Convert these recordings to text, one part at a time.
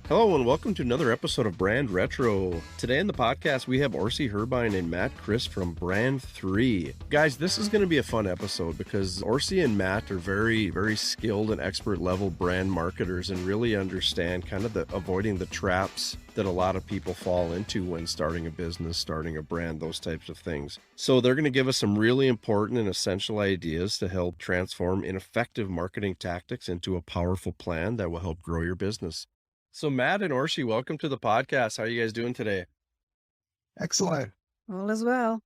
Hello and welcome to another episode of Brand Retro. Today in the podcast, we have Orshie Herbein and Matt Christ from Brand 3. Guys, this is going to be a fun episode because Orshie and Matt are very, very skilled and expert level brand marketers and really understand kind of avoiding the traps that a lot of people fall into when starting a business, starting a brand, those types of things. So they're going to give us some really important and essential ideas to help transform ineffective marketing tactics into a powerful plan that will help grow your business. So Matt and Orshie, welcome to the podcast. How are you guys doing today? Excellent. All as well.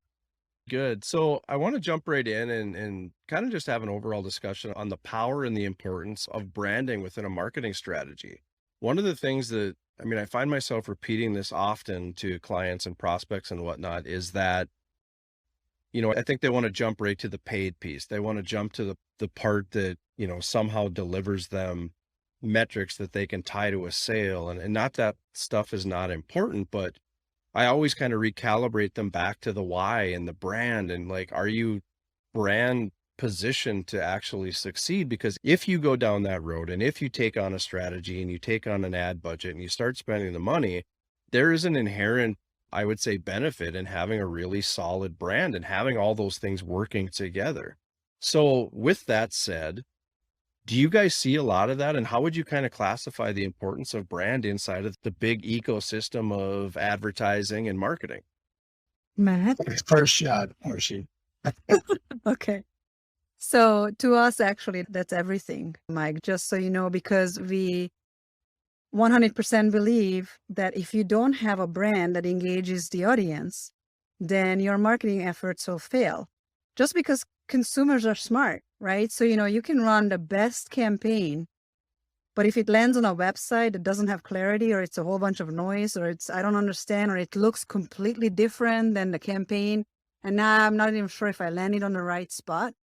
Good. So I want to jump right in and kind of just have an overall discussion on the power and the importance of branding within a marketing strategy. One of the things that, I find myself repeating this often to clients and prospects and whatnot is that, I think they want to jump right to the paid piece. They want to jump to the part that, somehow delivers them metrics that they can tie to a sale. And not that stuff is not important, but I always kind of recalibrate them back to the why and the brand and like, are you brand positioned to actually succeed? Because if you go down that road and if you take on a strategy and you take on an ad budget and you start spending the money, there is an inherent, I would say, benefit in having a really solid brand and having all those things working together. So with that said, do you guys see a lot of that? And how would you kind of classify the importance of brand inside of the big ecosystem of advertising and marketing? Matt? First shot, Orshie. Okay. So to us, actually, that's everything, Mike, just so you know, because we 100% believe that if you don't have a brand that engages the audience, then your marketing efforts will fail. Just because consumers are smart, right? So, you can run the best campaign, but if it lands on a website that doesn't have clarity, or it's a whole bunch of noise, or I don't understand, or it looks completely different than the campaign, and now I'm not even sure if I landed on the right spot,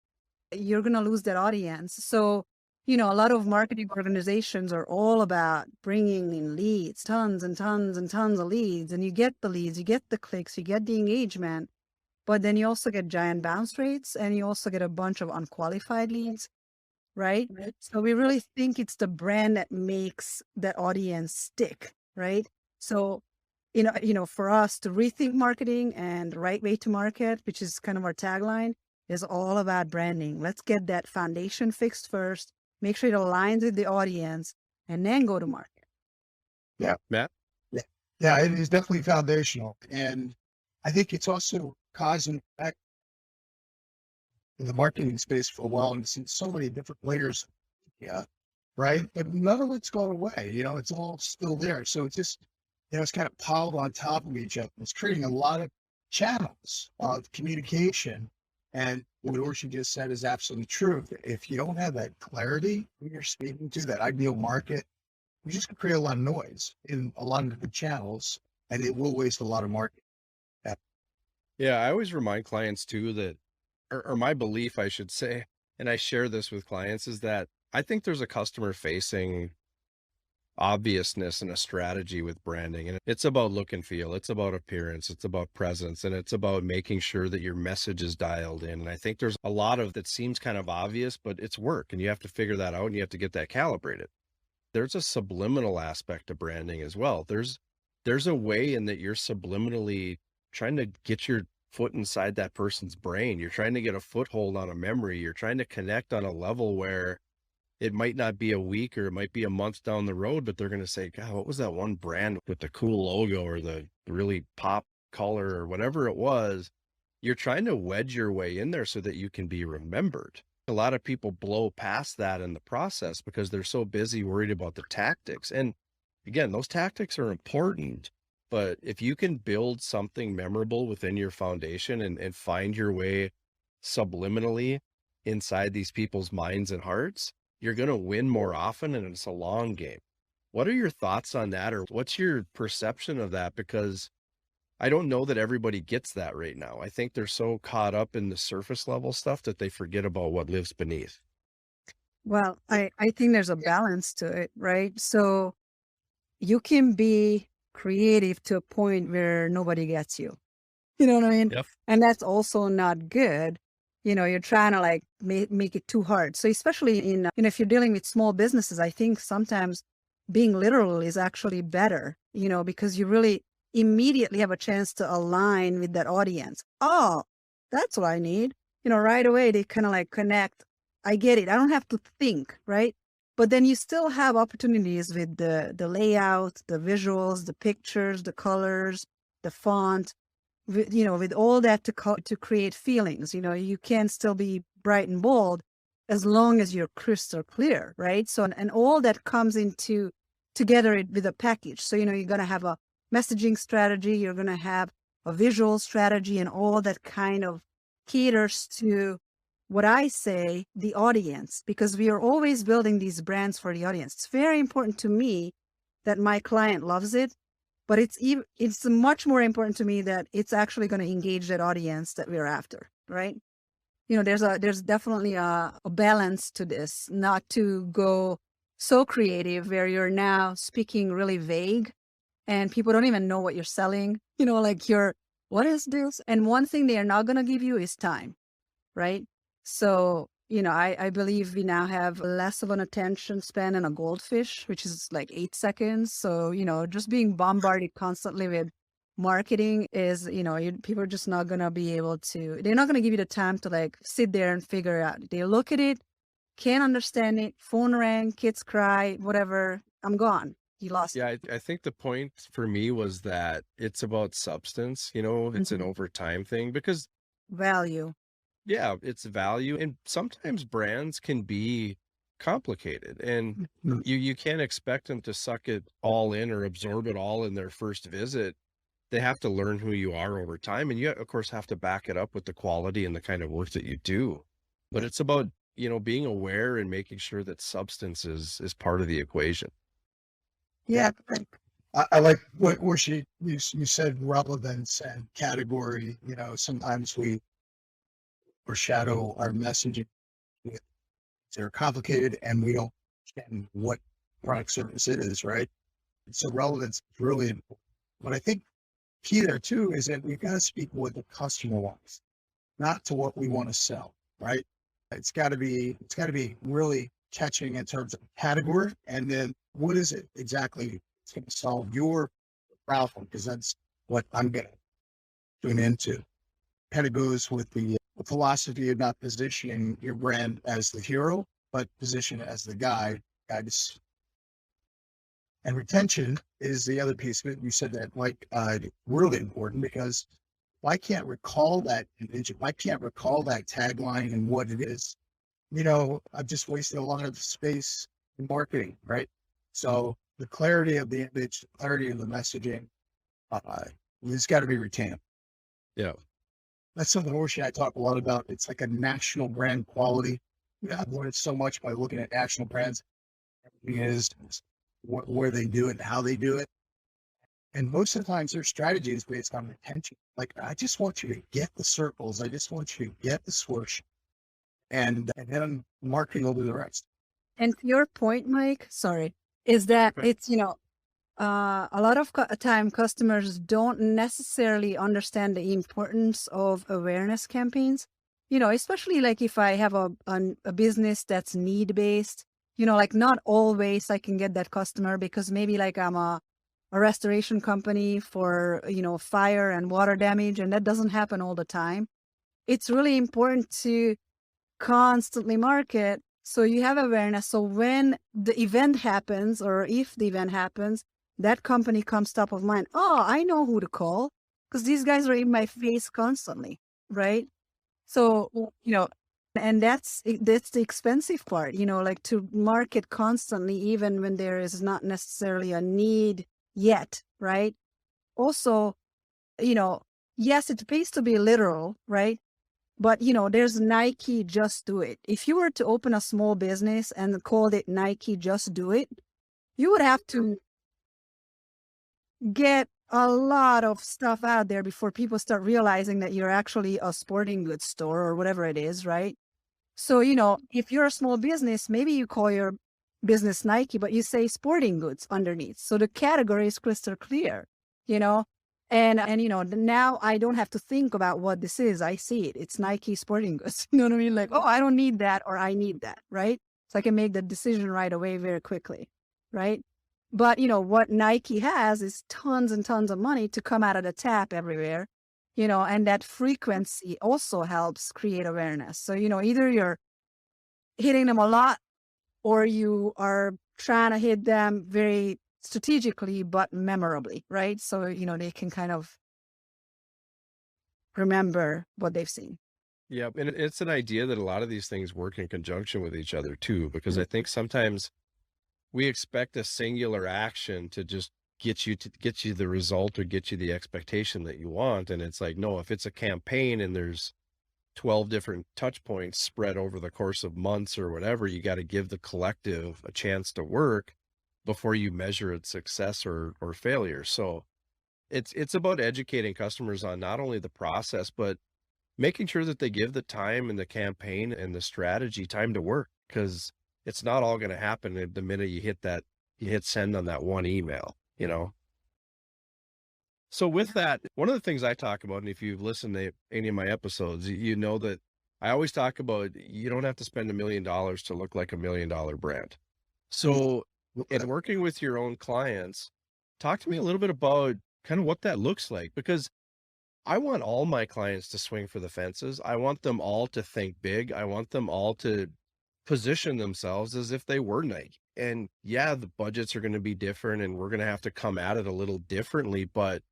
you're going to lose that audience. So, a lot of marketing organizations are all about bringing in leads, tons and tons and tons of leads, and you get the leads, you get the clicks, you get the engagement. But then you also get giant bounce rates and you also get a bunch of unqualified leads, right? So we really think it's the brand that makes that audience stick, right? So, for us to rethink marketing and the right way to market, which is kind of our tagline, is all about branding. Let's get that foundation fixed first, make sure it aligns with the audience, and then go to market. Yeah. Matt? Yeah, it is definitely foundational. And I think it's also cause and effect in the marketing space for a while, and it's in so many different layers. Yeah. Right. But none of it's gone away. It's all still there. So it's just, it's kind of piled on top of each other. It's creating a lot of channels of communication. And what Orshie just said is absolutely true. If you don't have that clarity when you're speaking to that ideal market, you just create a lot of noise in a lot of different channels, and it will waste a lot of market. Yeah, I always remind clients too that, or my belief, I should say, and I share this with clients, is that I think there's a customer facing obviousness and a strategy with branding. And it's about look and feel. It's about appearance. It's about presence. And it's about making sure that your message is dialed in. And I think there's a lot of that seems kind of obvious, but it's work and you have to figure that out and you have to get that calibrated. There's a subliminal aspect of branding as well. There's a way in that you're subliminally trying to get your foot inside that person's brain. You're trying to get a foothold on a memory. You're trying to connect on a level where it might not be a week or it might be a month down the road, but they're going to say, God, what was that one brand with the cool logo or the really pop color or whatever it was? You're trying to wedge your way in there so that you can be remembered. A lot of people blow past that in the process because they're so busy worried about the tactics. And again, those tactics are important, but if you can build something memorable within your foundation and find your way subliminally inside these people's minds and hearts, you're going to win more often, and it's a long game. What are your thoughts on that, or what's your perception of that? Because I don't know that everybody gets that right now. I think they're so caught up in the surface level stuff that they forget about what lives beneath. Well, I think there's a balance to it, right? So you can be creative to a point where nobody gets you. You know what I mean? Yep. And that's also not good. You're trying to like make it too hard. So especially in, if you're dealing with small businesses, I think sometimes being literal is actually better, because you really immediately have a chance to align with that audience. Oh, that's what I need. Right away they kind of like connect. I get it. I don't have to think, right? But then you still have opportunities with the layout, the visuals, the pictures, the colors, the font, with all that to create feelings. You can still be bright and bold as long as you're crystal clear, right? So, and all that comes into together with a package. So, you're going to have a messaging strategy, you're going to have a visual strategy, and all that kind of caters to what I say, the audience, because we are always building these brands for the audience. It's very important to me that my client loves it, but it's much more important to me that it's actually going to engage that audience that we're after, right? There's definitely a balance to this, not to go so creative where you're now speaking really vague and people don't even know what you're selling, like what is this? And one thing they are not going to give you is time, right? So, I believe we now have less of an attention span than a goldfish, which is like 8 seconds. So, just being bombarded constantly with marketing is, people are just not going to be able to, they're not going to give you the time to like sit there and figure out. They look at it, can't understand it, phone rang, kids cry, whatever, I'm gone. You lost. Yeah, I think the point for me was that it's about substance, it's an over time thing because Value. yeah, it's value. And sometimes brands can be complicated and you can't expect them to suck it all in or absorb it all in their first visit. They have to learn who you are over time. And you, of course, have to back it up with the quality and the kind of work that you do. But it's about, being aware and making sure that substance is part of the equation. Yeah. I like what you said, relevance and category. Sometimes we foreshadow our messaging. They're complicated and we don't understand what product service it is, right? So relevance is really important. But I think key there too is that we've got to speak what the customer wants, not to what we want to sell, right? It's got to be really catching in terms of category, and then what is it exactly that's going to solve your problem? Because that's what I'm going to tune into. Kind of goes with the philosophy of not positioning your brand as the hero, but position it as the guide. And retention is the other piece of it. You said that like really important, because if I can't recall that image, if I can't recall that tagline and what it is, I've just wasted a lot of space in marketing, right? So the clarity of the image, the clarity of the messaging, it's got to be retained. Yeah. That's something Orshie I talk a lot about. It's like a national brand quality. I've learned so much by looking at national brands. Everything is where they do it and how they do it. And most of the times their strategy is based on retention. Like, I just want you to get the circles. I just want you to get the swoosh. And then I'm marketing over the rest. And to your point, Mike, sorry, is that it's, a lot of time customers don't necessarily understand the importance of awareness campaigns, especially like if I have a business that's need-based, like not always I can get that customer because maybe like I'm a restoration company for, fire and water damage, and that doesn't happen all the time. It's really important to constantly market so you have awareness. So when the event happens, or if the event happens, that company comes top of mind. Oh, I know who to call because these guys are in my face constantly, right? So, and that's the expensive part, like to market constantly, even when there is not necessarily a need yet, right? Also, yes, it pays to be literal, right? But, there's Nike Just Do It. If you were to open a small business and called it Nike Just Do It, you would have to get a lot of stuff out there before people start realizing that you're actually a sporting goods store or whatever it is, right? So, if you're a small business, maybe you call your business Nike, but you say sporting goods underneath. So the category is crystal clear, and now I don't have to think about what this is. I see it. It's Nike sporting goods. You know what I mean? Like, oh, I don't need that, or I need that, right? So I can make the decision right away very quickly, right? But, what Nike has is tons and tons of money to come out of the tap everywhere, and that frequency also helps create awareness. So, either you're hitting them a lot or you are trying to hit them very strategically, but memorably, right? So, they can kind of remember what they've seen. Yeah, and it's an idea that a lot of these things work in conjunction with each other too, because I think sometimes we expect a singular action to just get you the result or get you the expectation that you want. And it's like, no, if it's a campaign and there's 12 different touch points spread over the course of months or whatever, you got to give the collective a chance to work before you measure its success or failure. So it's about educating customers on not only the process, but making sure that they give the time and the campaign and the strategy time to work, because it's not all going to happen the minute you hit send on that one email. So with that, one of the things I talk about, and if you've listened to any of my episodes, you know that I always talk about you don't have to spend $1 million to look like $1 million brand. So in working with your own clients, talk to me a little bit about kind of what that looks like, because I want all my clients to swing for the fences. I want them all to think big. I want them all to position themselves as if they were Nike. And yeah, the budgets are going to be different and we're going to have to come at it a little differently, but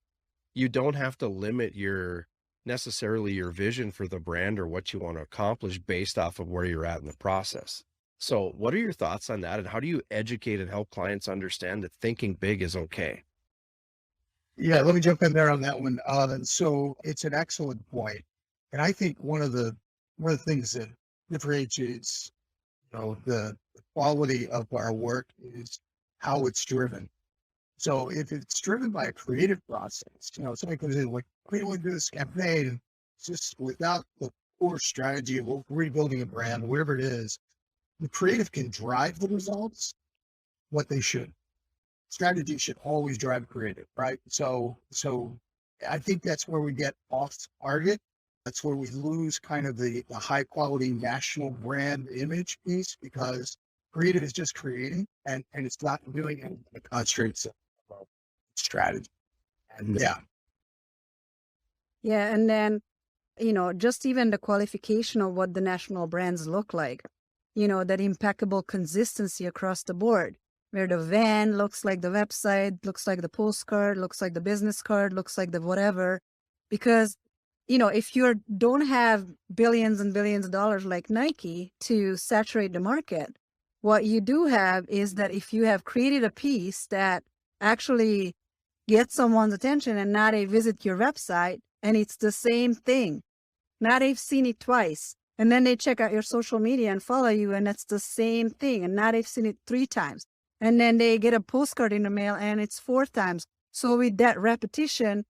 you don't have to limit necessarily your vision for the brand or what you want to accomplish based off of where you're at in the process. So what are your thoughts on that? And how do you educate and help clients understand that thinking big is okay? Yeah, let me jump in there on that one. So it's an excellent point. And I think one of the things that differentiates, the quality of our work is how it's driven. So if it's driven by a creative process, somebody comes in like, we want to do this campaign, and it's just without the core strategy of rebuilding a brand, whatever it is, the creative can drive the results, what they should. Strategy should always drive creative, right? So I think that's where we get off target. That's where we lose kind of the high quality national brand image piece, because creative is just creating and it's not doing it in the constraints of strategy. And yeah. Yeah. And then, just even the qualification of what the national brands look like, that impeccable consistency across the board, where the van looks like the website, looks like the postcard, looks like the business card, looks like the whatever. Because, if you don't have billions and billions of dollars like Nike to saturate the market, what you do have is that if you have created a piece that actually gets someone's attention and now they visit your website and it's the same thing. Now they've seen it twice. And then they check out your social media and follow you, and it's the same thing. And now they've seen it 3 times. And then they get a postcard in the mail and it's 4 times. So with that repetition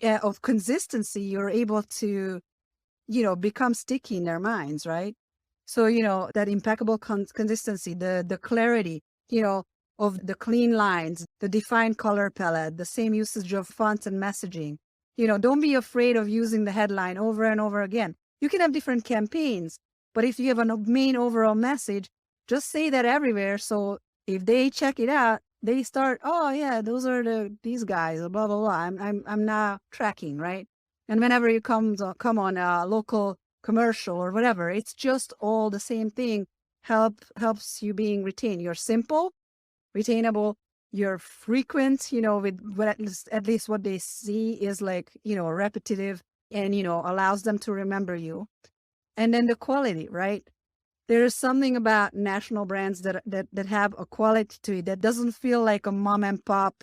of consistency, you're able to, become sticky in their minds, right? So, that impeccable consistency, the clarity, of the clean lines, the defined color palette, the same usage of fonts and messaging. Don't be afraid of using the headline over and over again. You can have different campaigns, but if you have a main overall message, just say that everywhere. So if they check it out, they start, oh yeah, those are these guys, blah, blah, blah. I'm now tracking, right? And whenever you come on a local commercial or whatever, it's just all the same thing. Helps you being retained. You're simple, retainable, you're frequent, with at least what they see is like, repetitive and, allows them to remember you. And then the quality, right? There is something about national brands that have a quality to it that doesn't feel like a mom and pop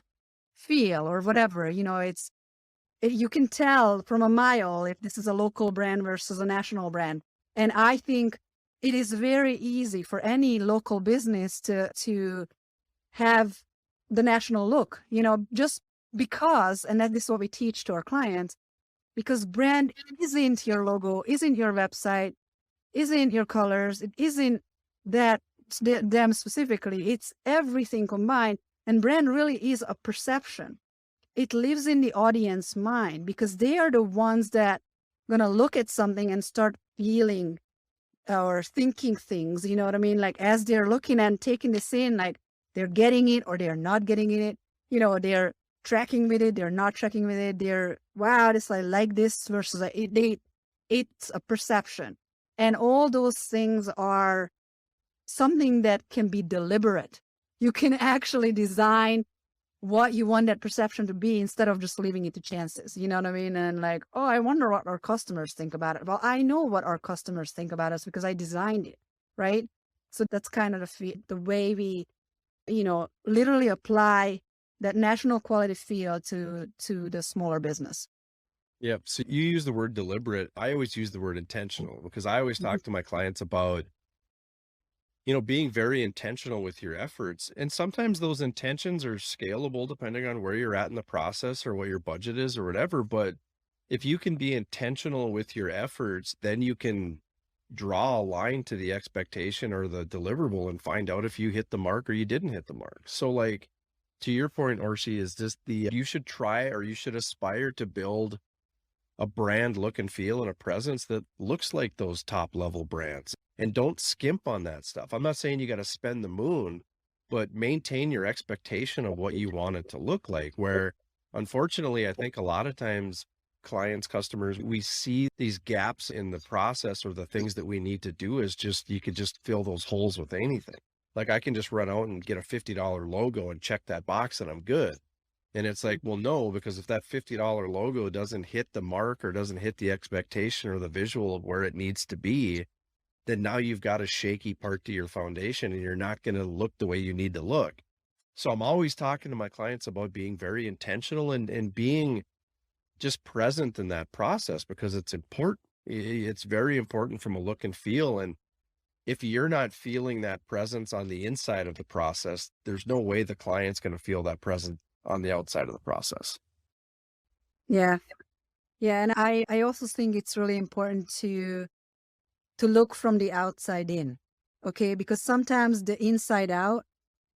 feel or whatever. You can tell from a mile if this is a local brand versus a national brand. And I think it is very easy for any local business to have the national look, just because, and that is what we teach to our clients, because brand isn't your logo, isn't your website, isn't your colors, it isn't that them specifically, it's everything combined. And brand really is a perception. It lives in the audience mind because they are the ones that going to look at something and start feeling or thinking things, you know what I mean? Like as they're looking and taking this in, like they're getting it or they're not getting it. You know, they're tracking with it, they're not tracking with it. They're, wow, this I like this versus it's a perception. And all those things are something that can be deliberate. You can actually design what you want that perception to be instead of just leaving it to chances. You know what I mean? And like, oh, I wonder what our customers think about it. Well, I know what our customers think about us because I designed it, right? So that's kind of the way we, you know, literally apply that national quality feel to the smaller business. Yep. So you use the word deliberate. I always use the word intentional because I always talk to my clients about, you know, being very intentional with your efforts. And sometimes those intentions are scalable depending on where you're at in the process or what your budget is or whatever. But if you can be intentional with your efforts, then you can draw a line to the expectation or the deliverable and find out if you hit the mark or you didn't hit the mark. So like to your point, Orshie, is just you should try or you should aspire to build a brand look and feel and a presence that looks like those top level brands, and don't skimp on that stuff. I'm not saying you got to spend the moon, but maintain your expectation of what you want it to look like, where unfortunately, I think a lot of times clients, customers, we see these gaps in the process or the things that we need to do is just, you could just fill those holes with anything. Like I can just run out and get a $50 logo and check that box and I'm good. And it's like, well, no, because if that $50 logo doesn't hit the mark or doesn't hit the expectation or the visual of where it needs to be, then now you've got a shaky part to your foundation and you're not going to look the way you need to look. So I'm always talking to my clients about being very intentional and being just present in that process because it's important. It's very important from a look and feel. And if you're not feeling that presence on the inside of the process, there's no way the client's going to feel that presence on the outside of the process. Yeah. Yeah. And I also think it's really important to look from the outside in. Okay. Because sometimes the inside out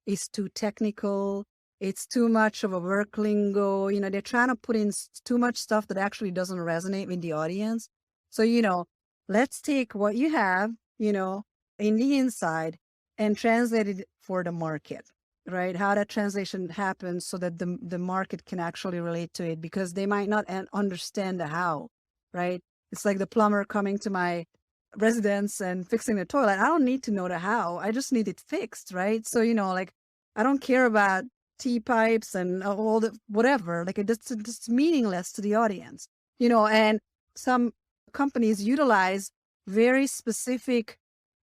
is too technical. It's too much of a work lingo. You know, they're trying to put in too much stuff that actually doesn't resonate with the audience. So, you know, let's take what you have, you know, in the inside and translate it for the market, right? How that translation happens so that the market can actually relate to it, because they might not understand the how, right? It's like the plumber coming to my residence and fixing the toilet. I don't need to know the how. I just need it fixed, right? So, you know, like, I don't care about T pipes and all the whatever. Like, it's meaningless to the audience, you know. And some companies utilize very specific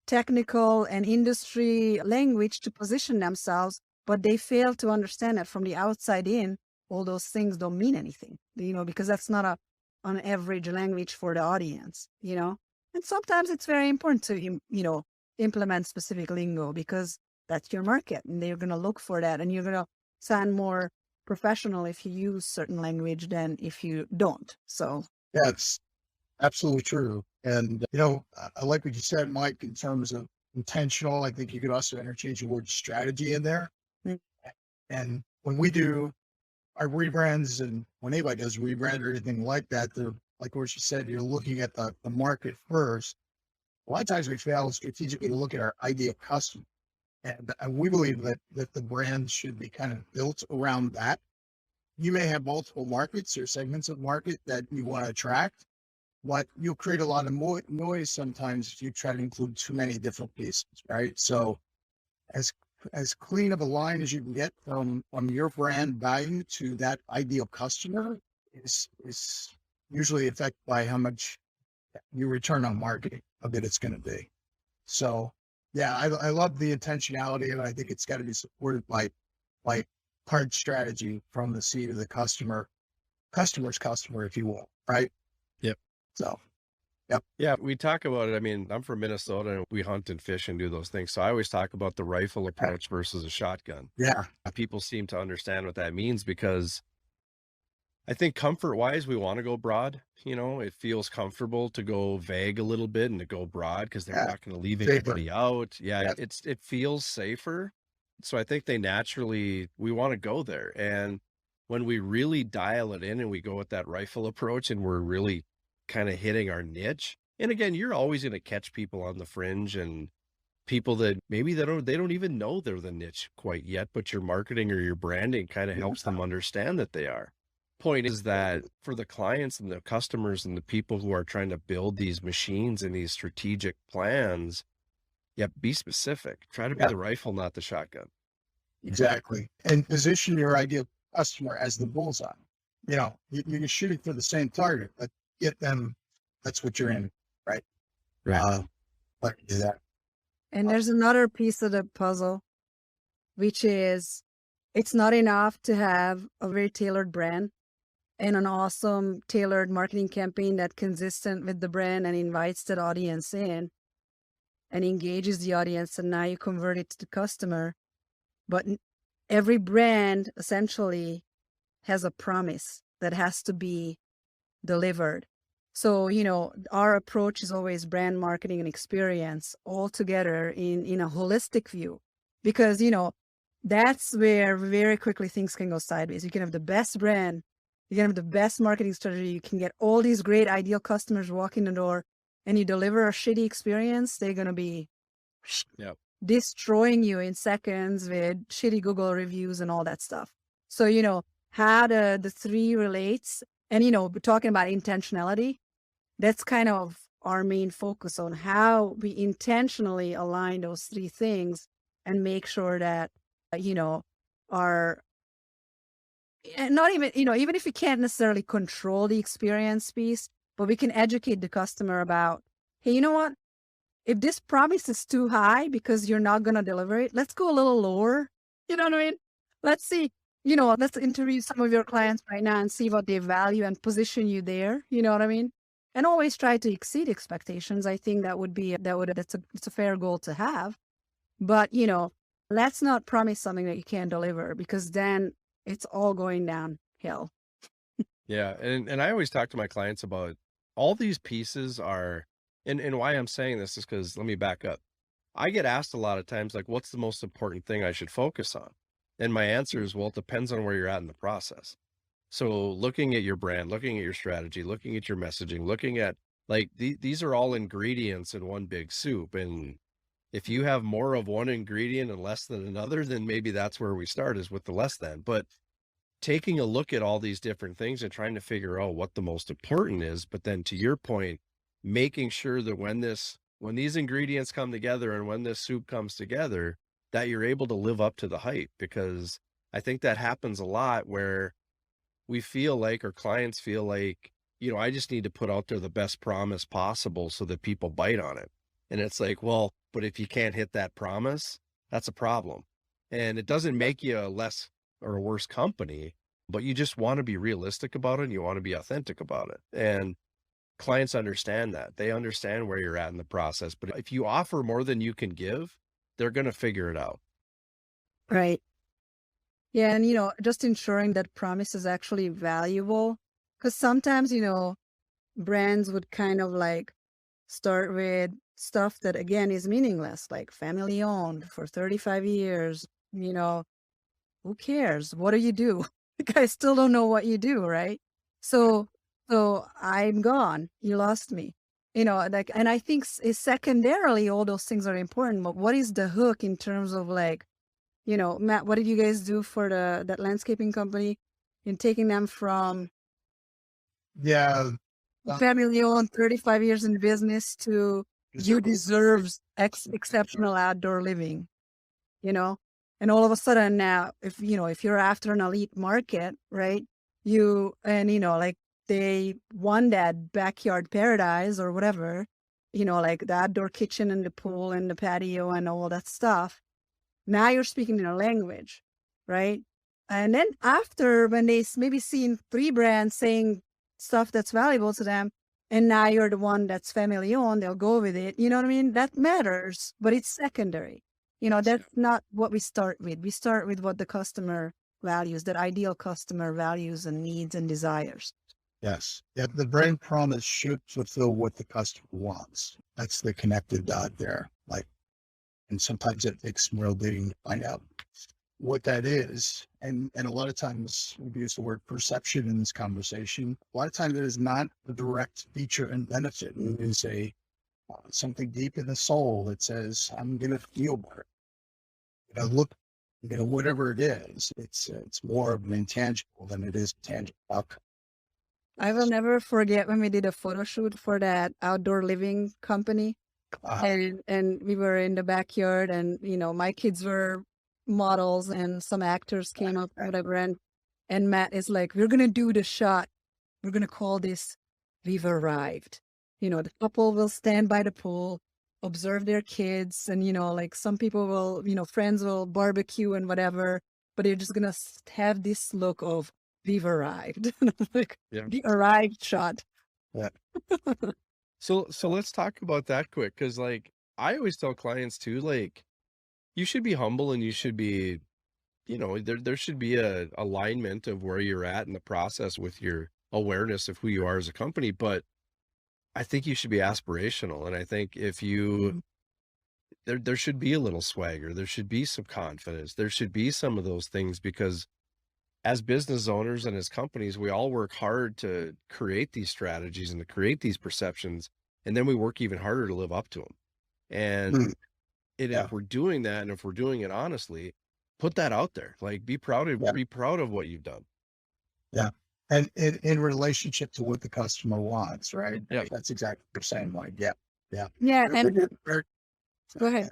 technical and industry language to position themselves, but they fail to understand that from the outside in, all those things don't mean anything, you know, because that's not an average language for the audience, you know. And sometimes it's very important to, you know, implement specific lingo because that's your market and they're going to look for that. And you're going to sound more professional if you use certain language than if you don't. So That's absolutely true. And, you know, I like what you said, Mike, in terms of intentional. I think you could also interchange the word strategy in there. Mm. And when we do our rebrands and when anybody does rebrand or anything like that, they're, like what you said, you're looking at the market first. A lot of times we fail strategically to look at our ideal customer. And we believe that the brand should be kind of built around that. You may have multiple markets or segments of market that you want to attract, but you'll create a lot of noise sometimes if you try to include too many different pieces, right? So as clean of a line as you can get from your brand value to that ideal customer is usually affected by how much your return on marketing of it it's going to be. So yeah, I love the intentionality, and I think it's got to be supported by hard strategy from the seat of the customer's customer, if you will, right? Yep. So, yep. Yeah, we talk about it. I mean, I'm from Minnesota and we hunt and fish and do those things. So I always talk about the rifle approach versus a shotgun. Yeah. People seem to understand what that means because I think comfort wise, we want to go broad. You know, it feels comfortable to go vague a little bit and to go broad because they're not going to leave anybody out. Yeah, it feels safer. So I think we want to go there. And when we really dial it in and we go with that rifle approach and we're really kind of hitting our niche. And again, you're always going to catch people on the fringe and people that maybe they don't even know they're the niche quite yet, but your marketing or your branding kind of helps them understand that they are. Point is that for the clients and the customers and the people who are trying to build these machines and these strategic plans, yeah, be specific. Try to be Yeah. the rifle, not the shotgun. Exactly. And position your ideal customer as the bullseye. You know, you're shooting for the same target, but get them, that's what you're in, right? Right. Let me do that. And there's another piece of the puzzle, which is it's not enough to have a very tailored brand and an awesome tailored marketing campaign that's consistent with the brand and invites that audience in and engages the audience, and now you convert it to the customer. But every brand essentially has a promise that has to be delivered. So, you know, our approach is always brand marketing and experience all together in a holistic view, because, you know, that's where very quickly things can go sideways. You can have the best brand, you can have the best marketing strategy, you can get all these great ideal customers walk in the door, and you deliver a shitty experience, they're going to be destroying you in seconds with shitty Google reviews and all that stuff. So, you know, how the three relates, and, you know, we're talking about intentionality. That's kind of our main focus on how we intentionally align those three things and make sure that, you know, our, and not even, you know, even if we can't necessarily control the experience piece, but we can educate the customer about, hey, you know what? If this promise is too high because you're not going to deliver it, let's go a little lower. You know what I mean? Let's see, you know, let's interview some of your clients right now and see what they value and position you there. You know what I mean? And always try to exceed expectations. I think it's a fair goal to have. But, you know, let's not promise something that you can't deliver, because then it's all going downhill. Yeah. And I always talk to my clients about all these pieces are, and why I'm saying this is because, let me back up. I get asked a lot of times, like, what's the most important thing I should focus on? And my answer is, well, it depends on where you're at in the process. So looking at your brand, looking at your strategy, looking at your messaging, looking at, like, these are all ingredients in one big soup. And if you have more of one ingredient and less than another, then maybe that's where we start, is with the less than. But taking a look at all these different things and trying to figure out what the most important is. But then, to your point, making sure that when these ingredients come together and when this soup comes together, that you're able to live up to the hype. Because I think that happens a lot, where we feel like, or clients feel like, you know, I just need to put out there the best promise possible so that people bite on it. And it's like, well, but if you can't hit that promise, that's a problem. And it doesn't make you a less or a worse company, but you just want to be realistic about it and you want to be authentic about it. And clients understand that. They understand where you're at in the process. But if you offer more than you can give, they're going to figure it out. Right. Yeah. And, you know, just ensuring that promise is actually valuable. Because sometimes, you know, brands would kind of like start with stuff that, again, is meaningless, like family owned for 35 years. You know, who cares? What do you do? Like, I still don't know what you do, right? So I'm gone. You lost me. You know, like, and I think secondarily, all those things are important. But what is the hook in terms of, like, you know, Matt, what did you guys do for that landscaping company in taking them from family owned, 35 years in business to you deserve exceptional outdoor living, you know? And all of a sudden now, if you're after an elite market, right? You know, like, they won that backyard paradise or whatever, you know, like the outdoor kitchen and the pool and the patio and all that stuff. Now you're speaking in a language, right? And then after, when they maybe seen 3 brands saying stuff that's valuable to them, and now you're the one that's family owned, they'll go with it. You know what I mean? That matters, but it's secondary. You know, that's not what we start with. We start with what the customer values, that ideal customer values and needs and desires. Yes. Yeah, the brand promise should fulfill what the customer wants. That's the connected dot there. Like, and sometimes it takes more digging to find out what that is. And a lot of times we use the word perception in this conversation. A lot of times it is not a direct feature and benefit. It is a something deep in the soul that says, I'm going to feel better. Look, whatever it is, it's more of an intangible than it is a tangible outcome. I will never forget when we did a photo shoot for that outdoor living company. And we were in the backyard, and my kids were models and some actors came up, whatever, and Matt is like, we're gonna do the shot, we're gonna call this Weve Arrived. The couple will stand by the pool, observe their kids, and like some people will, friends will barbecue and whatever, but they're just gonna have this look of Weve Arrived. Like, the arrived shot. Yeah. So let's talk about that quick, because like I always tell clients too, like you should be humble and you should be, there should be a alignment of where you're at in the process with your awareness of who you are as a company. But I think you should be aspirational, and I think if you there should be a little swagger, there should be some confidence, there should be some of those things, because as business owners and as companies, we all work hard to create these strategies and to create these perceptions. And then we work even harder to live up to them. And if we're doing that, and if we're doing it honestly, put that out there, like be proud of what you've done. Yeah. And in relationship to what the customer wants, right? Yeah. That's exactly what you're saying. Like, yeah. And go ahead.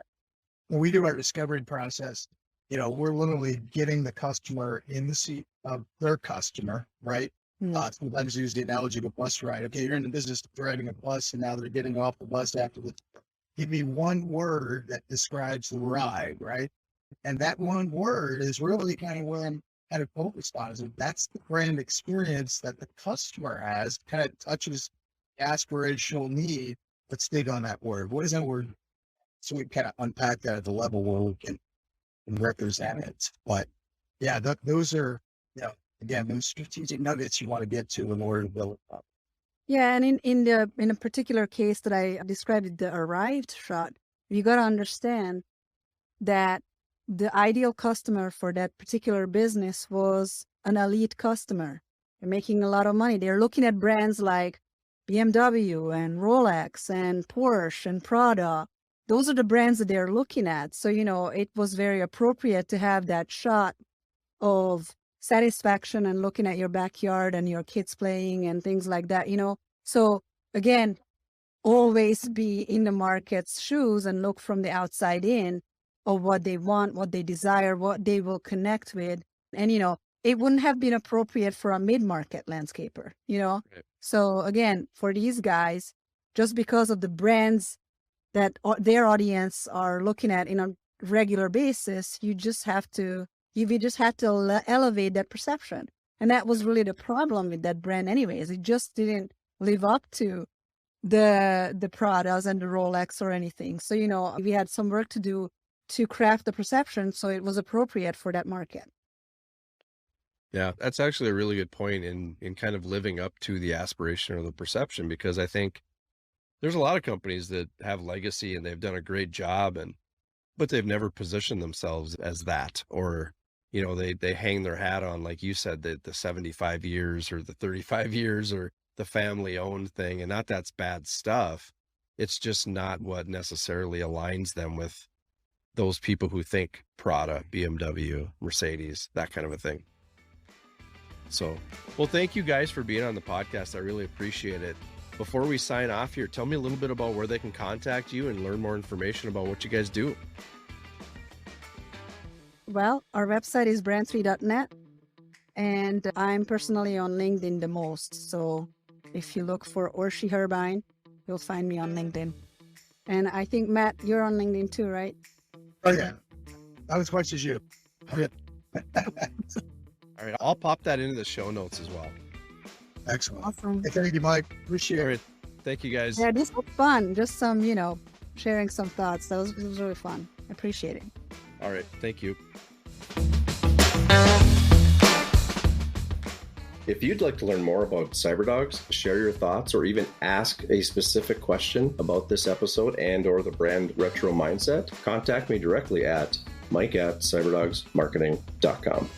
When we do our discovery process, we're literally getting the customer in the seat of their customer, right? Sometimes use the analogy of a bus ride. Okay, you're in the business of driving a bus, and now they're getting off the bus after the. Give me one word that describes the ride, right? And that one word is really kind of where I'm kind of focused on. Is that's the brand experience that the customer has, kind of touches aspirational need. Let's dig on that word. What is that word? So we kind of unpack that at the level where we can represent it. But yeah, those are, again, those strategic nuggets you want to get to in order to build it up. Yeah, and in a particular case that I described, the arrived shot, you got to understand that the ideal customer for that particular business was an elite customer. They're making a lot of money. They're looking at brands like BMW and Rolex and Porsche and Prada. Those are the brands that they're looking at. So, it was very appropriate to have that shot of satisfaction and looking at your backyard and your kids playing and things like that, So again, always be in the market's shoes and look from the outside in of what they want, what they desire, what they will connect with. And, it wouldn't have been appropriate for a mid-market landscaper, Right. So again, for these guys, just because of the brands that their audience are looking at in a regular basis, we just had to elevate that perception. And that was really the problem with that brand anyways. It just didn't live up to the Pradas and the Rolex or anything. So, we had some work to do to craft the perception so it was appropriate for that market. Yeah, that's actually a really good point in kind of living up to the aspiration or the perception, because I think there's a lot of companies that have legacy and they've done a great job, but they've never positioned themselves as that, or, they hang their hat on, like you said, the 75 years or the 35 years or the family owned thing. And not that's bad stuff. It's just not what necessarily aligns them with those people who think Prada, BMW, Mercedes, that kind of a thing. So, well, thank you guys for being on the podcast. I really appreciate it. Before we sign off here, tell me a little bit about where they can contact you and learn more information about what you guys do. Well, our website is brand3.net, and I'm personally on LinkedIn the most. So if you look for Orshie Herbein, you'll find me on LinkedIn. And I think, Matt, you're on LinkedIn too, right? Oh, yeah. Not as much as you. All right. I'll pop that into the show notes as well. Excellent. Awesome. Hey, thank you, Mike. Appreciate it. All right. Thank you, guys. Yeah, this was fun. Just some, sharing some thoughts. It was really fun. I appreciate it. All right. Thank you. If you'd like to learn more about CyberDogs, share your thoughts, or even ask a specific question about this episode and or the brand retro mindset, contact me directly at mike@cyberdogsmarketing.com.